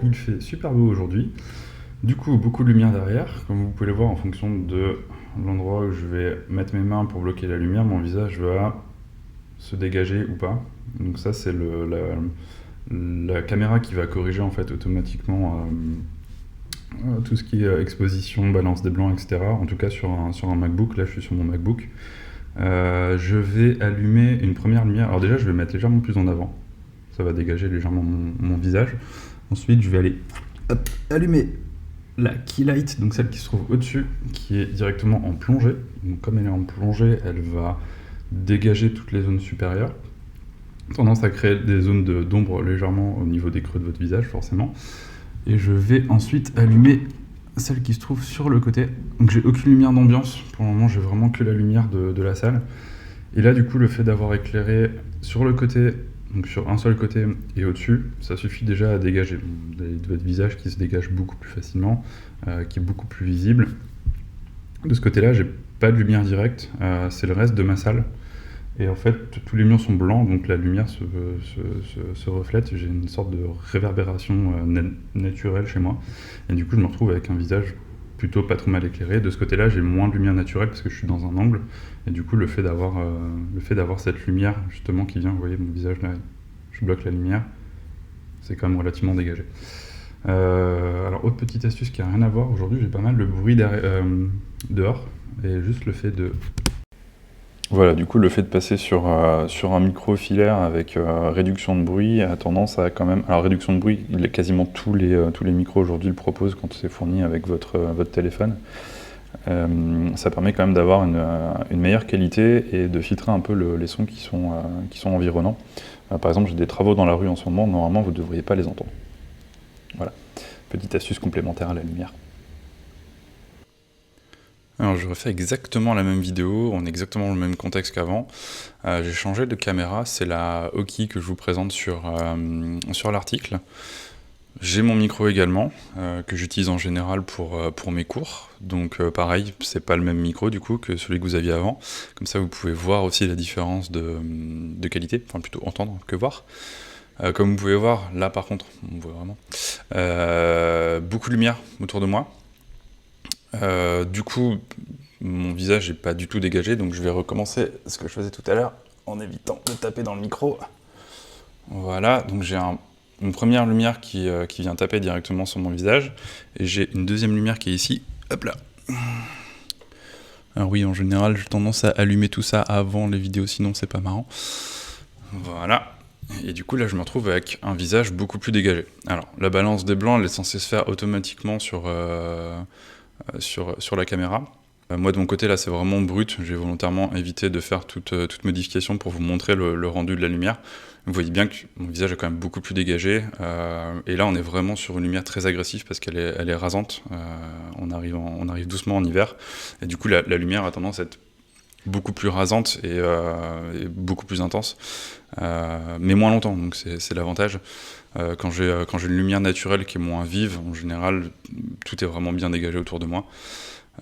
Il fait super beau aujourd'hui. Du coup, beaucoup de lumière derrière. Comme vous pouvez le voir, en fonction de l'endroit où je vais mettre mes mains pour bloquer la lumière, mon visage va se dégager ou pas. Donc ça, c'est la caméra qui va corriger en fait automatiquement tout ce qui est exposition, balance des blancs, etc. En tout cas sur un MacBook. Là, je suis sur mon MacBook. Je vais allumer une première lumière. Alors déjà, je vais mettre légèrement plus en avant. Ça va dégager légèrement mon visage. Ensuite, je vais aller allumer la key light, donc celle qui se trouve au-dessus, qui est directement en plongée. Donc comme elle est en plongée, elle va dégager toutes les zones supérieures. Tendance à créer des zones d'ombre légèrement au niveau des creux de votre visage, forcément. Et je vais ensuite allumer celle qui se trouve sur le côté. Donc j'ai aucune lumière d'ambiance. Pour le moment, j'ai vraiment que la lumière de la salle. Et là, du coup, le fait d'avoir éclairé sur le côté, donc sur un seul côté et au-dessus, ça suffit déjà à dégager de votre visage qui se dégage beaucoup plus facilement, qui est beaucoup plus visible. De ce côté-là, j'ai pas de lumière directe, c'est le reste de ma salle. Et en fait, tous les murs sont blancs, donc la lumière se reflète. J'ai une sorte de réverbération naturelle chez moi. Et du coup, je me retrouve avec un visage plutôt pas trop mal éclairé. De ce côté-là, j'ai moins de lumière naturelle parce que je suis dans un angle. Et du coup, le fait d'avoir cette lumière, justement, qui vient, vous voyez, mon visage là, je bloque la lumière, c'est quand même relativement dégagé. Alors, autre petite astuce qui n'a rien à voir, aujourd'hui, j'ai pas mal de bruit dehors. Et juste le fait de... Voilà, du coup, le fait de passer sur un micro filaire avec réduction de bruit a tendance à quand même... Alors, réduction de bruit, quasiment tous les micros aujourd'hui le proposent quand c'est fourni avec votre téléphone. Ça permet quand même d'avoir une meilleure qualité et de filtrer un peu les sons qui sont environnants. Par exemple, j'ai des travaux dans la rue en ce moment, normalement, vous ne devriez pas les entendre. Voilà, petite astuce complémentaire à la lumière. Alors je refais exactement la même vidéo, on est exactement dans le même contexte qu'avant. J'ai changé de caméra, c'est la Oki que je vous présente sur l'article. J'ai mon micro également, que j'utilise en général pour mes cours. Donc pareil, c'est pas le même micro du coup que celui que vous aviez avant. Comme ça vous pouvez voir aussi la différence de qualité, enfin plutôt entendre que voir. Comme vous pouvez voir, là par contre, on voit vraiment beaucoup de lumière autour de moi. Du coup, mon visage n'est pas du tout dégagé, donc je vais recommencer ce que je faisais tout à l'heure en évitant de taper dans le micro. Voilà, donc j'ai une première lumière qui vient taper directement sur mon visage, et j'ai une deuxième lumière qui est ici, hop là. Alors oui, en général, j'ai tendance à allumer tout ça avant les vidéos, sinon c'est pas marrant. Voilà. Et du coup, là, je me retrouve avec un visage beaucoup plus dégagé. Alors, la balance des blancs, elle est censée se faire automatiquement sur la caméra. Moi de mon côté là c'est vraiment brut, j'ai volontairement évité de faire toute modification pour vous montrer le rendu de la lumière. Vous voyez bien que mon visage est quand même beaucoup plus dégagé, et là on est vraiment sur une lumière très agressive parce qu'elle est rasante. On arrive doucement en hiver, et du coup la lumière a tendance à être beaucoup plus rasante et beaucoup plus intense, mais moins longtemps, donc c'est l'avantage. Quand j'ai une lumière naturelle qui est moins vive, en général, tout est vraiment bien dégagé autour de moi,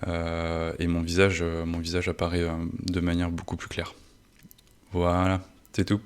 et mon visage apparaît de manière beaucoup plus claire. Voilà, c'est tout.